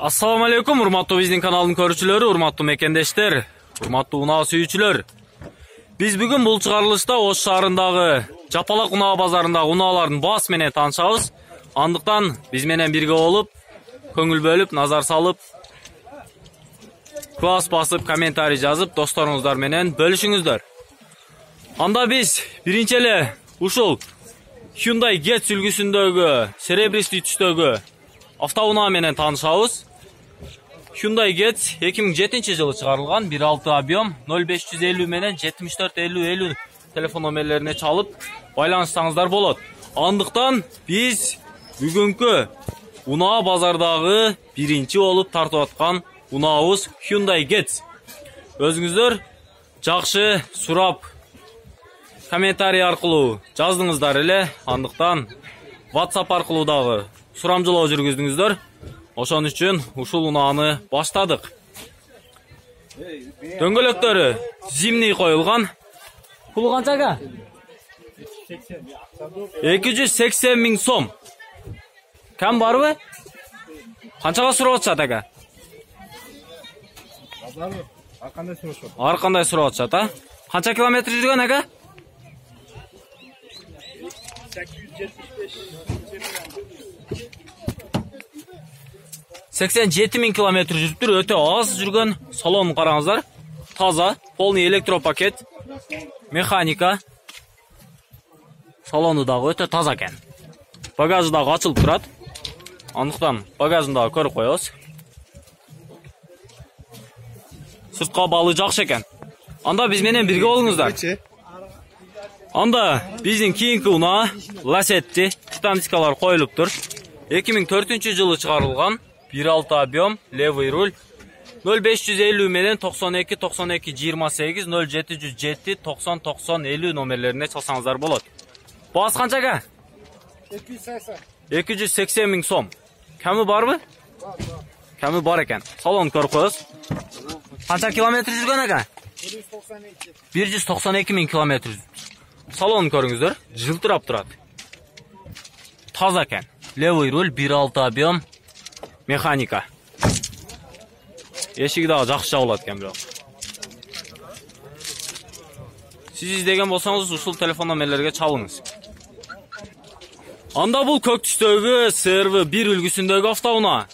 Assalamu alaikum, urmattуу биздин каналдын көрүүчүлөрү, урматтуу мекендештер, урматтуу унаа сүйүүчүлөр. Биз бүгүн бул чыгарылышта Ош шаарындагы Жапалак унаа базарындагы унаалардын баасы менен таанышабыз. Андыктан биз менен бирге болуп, көңүл бөлүп, назар салып, класс басып, комментарий жазып, досторуңуздар менен бөлүшүңүздөр. Анда биз биринчи эле ушул Hyundai Getz үлгүсүндөгү серебристий түстөгү автоунаа менен таанышабыз. Hyundai Getz 2007-жылы чыгарылган, 1.6 объем, 0550 менен 745050 телефон номерлерине чалып байланышсаңыздар болот. Андыктан биз бүгүнкү унаа базардагы биринчи болуп тартып аткан унаабыз Hyundai Getz. Өзүңүздөр жакшы сурап, комментарий аркылуу жаздыңыздар эле. Андыктан WhatsApp аркылуу дагы сурамжылоо жүргүздүңүздөр. Ошон үчүн ушул унааны баштадык. Дөңгөлөктөрү зимний коюлган. Пулу канчага? 280 миң сом. Кам барбы? Канчага сурап атышат ага? Ар кандай сурап атышат, а? Канча километр жүргөн ага? 87 миң километр жүрүптүр, өтө аз жүргөн. Салон караңыздар, таза, полный электропакет, механика. Салону дагы өтө таза экен. Багажы дагы ачылып турат. Андыктан багажын дагы көрүп коебуз. Сыртка балы жакшы экен. Анда биз менен бирге болуңуздар. Анда биздин кийинки унаа Lacetti, титан дискалар коюлуптур. 2004-жылы чыгарылган, 1.6 объем, левый руль, 0550 менен 92 92 28 0707 90 90 50 номерлерине чалсаңыздар болот. Баасы канчага? 280 миң сом. Ками барбы? Ками бар экен. Салон көрүп коебуз. Канча километр жүргөн ага? 192 миң километр. Салон көрүңүздөр, жылтырап турат. Таза экен. Левый руль, 1.6 объем, механика. Эшиги дагы жакшы жабылат экен бирок. Сиз издеген болсоңуз ушул телефон номерлерге чалыңыз. Анда бул көк түстөгү CRV 1 үлгүсүндөгү автоунаа.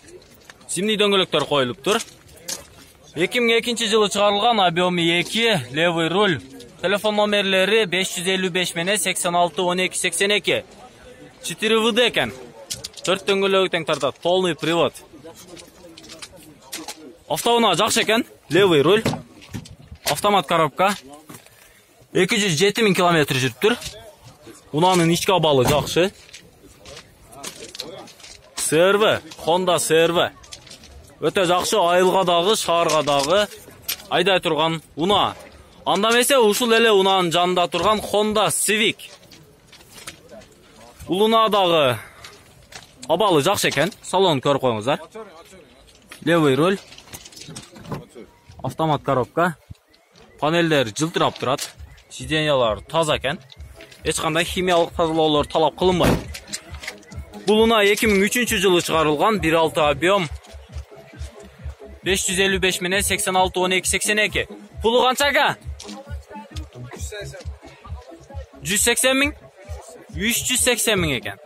Зимний дөңгөлөктөр коюлуптур. 2002-жылы чыгарылган, объемы 2, левый руль. Телефон номерлери 555 менен 86 12 82. 4WD экен. 4 дөңгөлөгү тең тартат, полный привод. Автоунаа жакшы экен, левый руль, автомат коробка. 207 миң километр жүрүптүр. Унаанын ички абалы жакшы. CRV, Honda CRV. Өтө жакшы, айылга дагы, шаарга дагы айдай турган унаа. Анда эмесе ушул эле унаанын жанында турган Honda Civic. Улунаа дагы абалы жакшы экен. Салон көрүп коюңуздар. Левый руль, автомат коробка. Панелдер жылтырап турат. Сиденьялар таза экен. Эч кандай химиялык тазалоолор талап кылынбайт. Бул унаа 2003-жылы чыгарылган, 1.6 объем, 555 менен 86 12 82. Пулу канчага? 180 миң? 380 миң экен.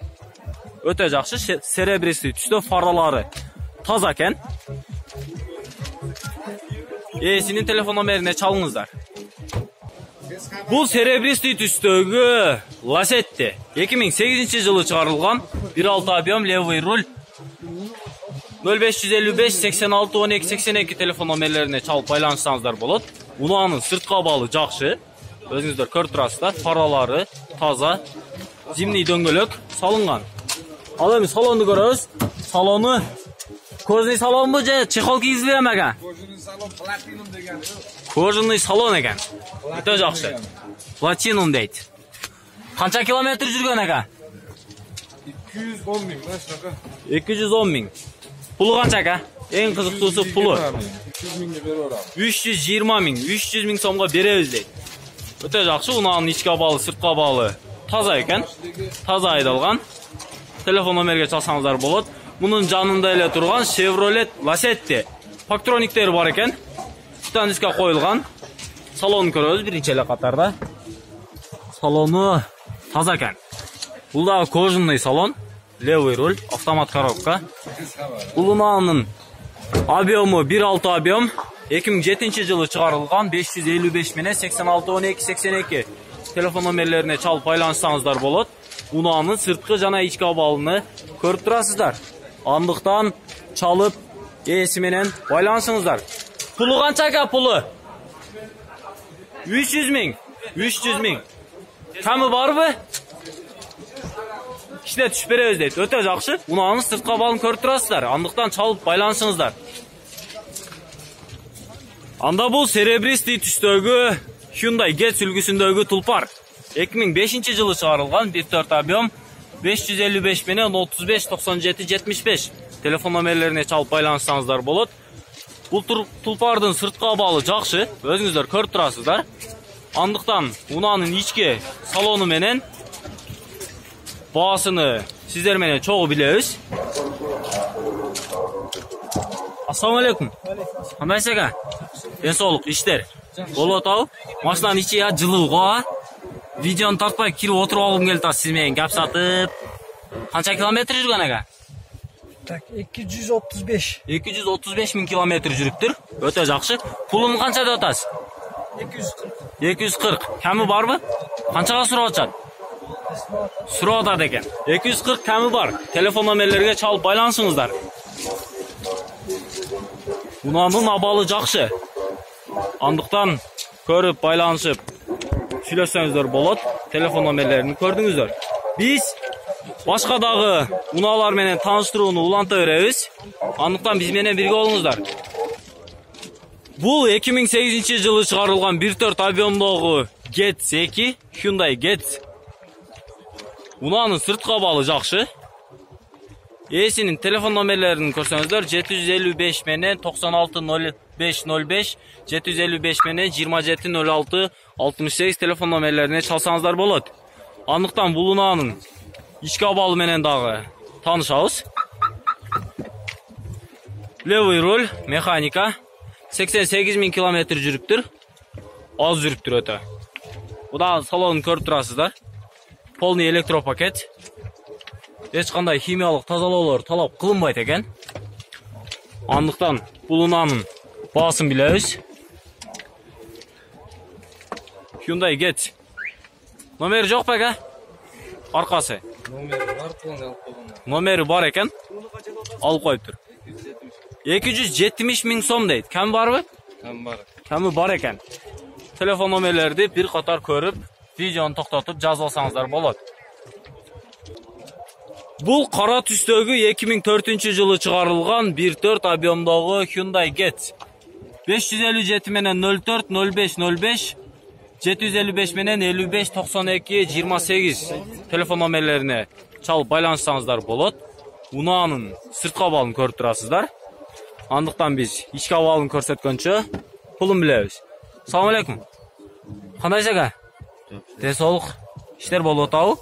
Өтө жакшы, серебристий түстө, фаралары таза экен. Синин телефон номерине чалыңыздар. Бул серебристий түстөгү Lacetti 2008-жылы чыгарылган, 1.6 объем, левый руль, 0555 86 12 82 телефон номерлерине чалып байланышсаңыздар болот. Унаанын сырткы абалы жакшы. Өзүңүздөр көрүп турасыздар, фаралары таза, зимний дөңгөлөк салынган. Ал эми салонду көрөбүз. Салону кожаный салонбу же чехол кийгизилген ага? Кожаный салон, платинум деген. Кожаный салон экен. Өтө жакшы. Платинум дейт. Канча километр жүргөн ага? 210 миң, ага. 210 миң. Пулу канча ага? Эң кызыктуусу пулу. 300 миңге берип атам. 320 миң, 300 миң сомго беребиз дейт. Өтө жакшы, унаанын ички абалы, сырткы абалы таза экен. Таза айдалган. Телефон номерге чалсаңыздар болот. Bunun жанында эле турган Chevrolet Lacetti Paktronikteri бар экен. Читан диска коюлган. Салонун көрөбүз биринчи эле катарда. Салону таза экен. Бул да кожаный салон, левый руль, автомат коробка. Улунаанын объему 1.6 объем. 2007-жылы чыгарылган 555 менен 861282 телефон номерлерине чалып байланышсаңыздар болот. Унаанын сырткы жана ички абалыны көрүп турасыздар. Андыктан чалып ээси менен байланышыңыздар. Пулу канча экен пулу? 300 миң. 300 миң. Камы барбы? Кичине түшүп беребиз дейт. Өтө жакшы. Унаанын сырткы абалын көрүп турасыздар. Андыктан чалып байланышыңыздар. Анда бул серебристый түстөгү Hyundai Getz үлгүсүндөгү тулпар. 2005-жылы чыгарылган 1.4 объем 555 менен 35 97 75 телефон номерлерине чалып байланышсаңыздар болот. Бул тулпардын сырткы абалы жакшы, өзүңүздөр көрүп турасыздар. Андыктан унаанын ички салону менен баасыны сиздер менен чогуу билебиз. Ассаламу алейкум. Кандайсыз ака? Ден соолук, иштер болуп атабы? Машинанын ичи жылуу го. Видеону тартпай кирип отуруп алгым келди сиз менен гап сатып. Канча километр жүргөн ага? Так, 235. 235 миң километр жүрүптүр. Өтө жакшы. Пулун канча деп атасыз? 240. 240. Ками барбы? Канчага сурап атышат? Сурап атат экен. 240 ками бар. Телефон номерлерге чалып байланышыңыздар. Унаанын абалы жакшы. Андыктан көрүп байланышып сүйлөшсөңүздөр болот. Телефон номерлерин көрдүңүздөр. Биз башка дагы унаалар менен тааныштырууну уланта беребиз. Андыктан биз менен бирге болуңуздар. Бул 2008-жылы чыгарылган 1.4 объемдогу Getz 2 Hyundai Getz. Унаанын сырткы абалы жакшы. Ээсинин телефон номерлерин көрсөңүздөр 755 менен 960505 755 менен 2706 68 телефон номерлерине чалсаңыздар болот. Андыктан бул унаанын ички абалы менен дагы таанышабыз. Левый руль, механика. 88 миң километр жүрүптүр. Аз жүрүптүр өтө. Буда салонун көрүп турасыздар. Полный электропакет. Эч кандай химиялык тазалоолор талап кылынбайт экен. Андыктан бул унаанын баасын билебиз. Hyundai Getz. Номери жок бега? Аркасы. Номери бар экен. Алып коюптур. 270 миң сом дейт. Кем барбы? Кем бар. Кеми бар экен. Телефон номерлерди бир катар көрүп, видеону токтотуп жазып алсаңыздар болот. Бул кара түстөгү 2004-жылы чыгарылган 1.4 объемдогу Hyundai Getz. 557 менен 04 05 05 755 менен 55 92 28 телефон номерлерине чалып байланышсаңыздар болот. Унаанын сырткы абалын көрүп турасыздар. Андыктан биз ички абалын көрсөткөнчө пулун билебиз. Салам алейкум. Кандайсыз ака? Ден соолук, иштер болуп атабы?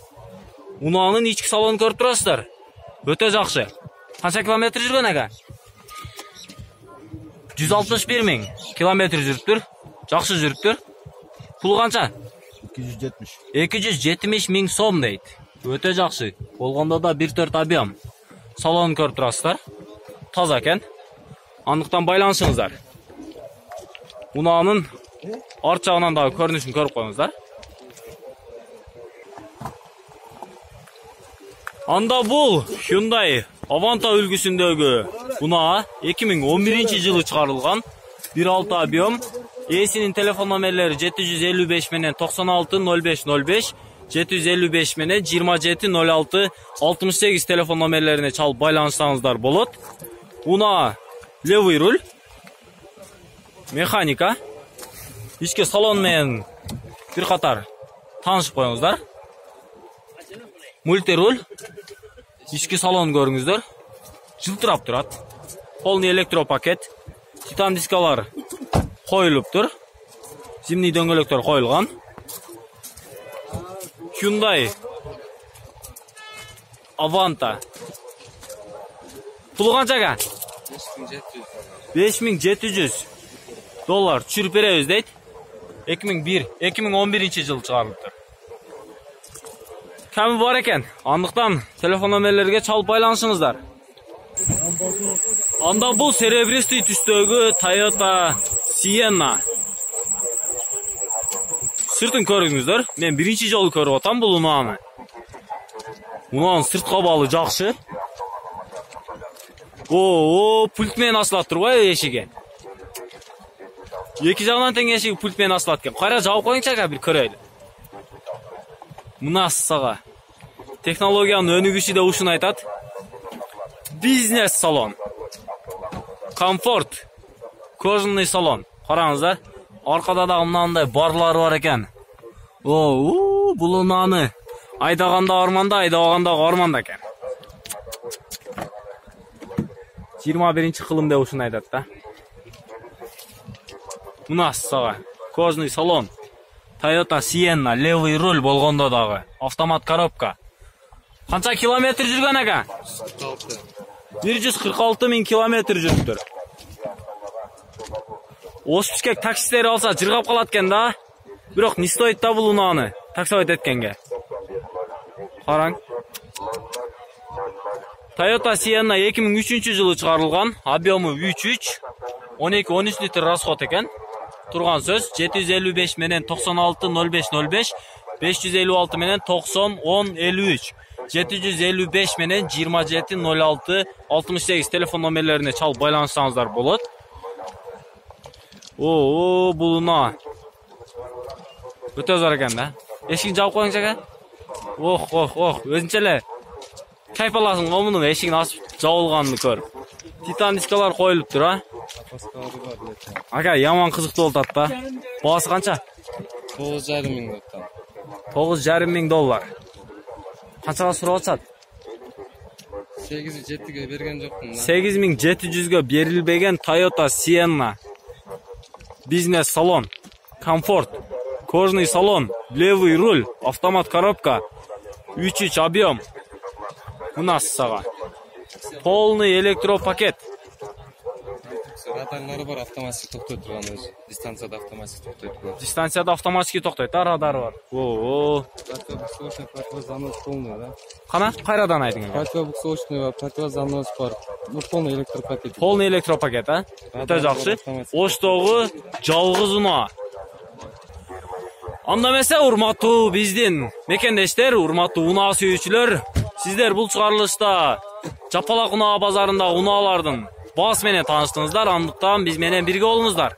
Унаанын ички салонун көрүп турасыздар. Өтө жакшы. Канча километр жүргөн ака? 161 миң километр жүрүптүр. Жакшы жүрүптүр. Пулу канча? 270. 270 миң сом дейт. Өтө жакшы. Болгондо да 1.4 объем. Салонун көрүп турасыздар. Таза экен. Андыктан байланышыңыздар. Унаанын арт жагынан дагы көрүнүшүн көрүп коюңуздар. Анда бул Hyundai Avanta үлгүсүндөгү унаа 2011-жылы чыгарылган 1.6 объем. Ээсинин телефон номерлери 755 менен 96 05 05 755 менен 27 06 68 телефон номерлерине чалып байланышсаңыздар болот. Унаа левый руль, механика. Ички салон менен бир катар таанышып коюңуздар. Мультируль, ички салон көрүңүздөр. Жылтырап турат. Полный электропакет. Титан дискалар коюлуптур. Зимний дөңгөлөктөр коюлган. Hyundai Avanta Pulu qancha ekan? 5700 dollar tushirib beramiz deydi. 2011-yil chiqarilibdi. Kami bor ekan. Andiqdan telefon nomerlariga chalib baylanishingizlar. Anda bu серебристый tusdagi Toyota Sienna. Sirtin ko'ringizlar. Men birinchi jolu ko'rib otam bu Lunani. Uning sirt qabalı yaxshi. O pult bilan aslatib turibdi eshigi. Ikki jag'dan teng eshigi pult bilan aslatgan. Qara javob qo'yingchi aka bir ko'raylik. Munasaga. Texnologiyaning önügüsü de uşun aytat. Biznes salon. Komfort. Kожаный salon. Qarangizlar. Orqada da bunday barlar var ekan. Bu Lunani aydaganda ormanda, aydaganda ormanda ekan. 21-qilımda uşun aytat da. Munasaga. Kожаный salon. Toyota Sienna, levый rul bo'lganda dag'i. Avtomat korobka. Qancha kilometr yurgan ekan? 146 ming kilometr yuribdir. Ospishkak taksilar olsa jirg'ab qolatgan-da. Biroq ne stoyt-da bu Lunani taksoid etganga. Qarang. Toyota Sienna 2003-yili chiqarilgan, obyomi 3.3, 12-13 litr rasxot ekan. Turgan söz 755 menen 96 05 05, 556 menen 90 10 53, 755 menen 27 06 68 telefon nomerlerine çalıp baylanışsanızlar bo'ladi. Bu Luna. Öte zor ekan da. Eshigini javob qo'yingchi aka. O'zinchalar kayf olasың, o'muning eshigini ochib javo'lganini ko'rib. Titan diskalar qo'yilibdir, ha? Aka, yomon qiziqdi o'ltadi da. Bahasi qancha? 9,5 ming dollar. 9,5 ming dollar. Qanchaga so'rayapsiz? 8,700 ga bergan jo'qman. 8700 ga berilmagan Toyota Sienna. Biznes salon, komfort, кожаный salon, levый rul, avtomat korobka, 3.3 объем. Munasaga. Полный электропакет. Radarlari bor, avtomatik to'xtatib turgan o'zi. Distansiyada avtomatik to'xtatib turgan. Distansiyada avtomatik to'xtaydi, radar bor. Срочно противозанос полный, да? Qana? Qayerdan aytdingiz? Противобуксовочный va противозанос bor. Bu полный elektropakет. Полный электропакет, ha? O'ta yaxshi. O'shtog'i жалгыз Una. Andamasa urmatu bizdin mekendeshler, urmatu Una suyuvchilar. Sizler bu chiqarilishda Japalaq Una bozorunda Unalardan Bas menen tanıştınızlar, andıktan biz menen birge olunuzlar.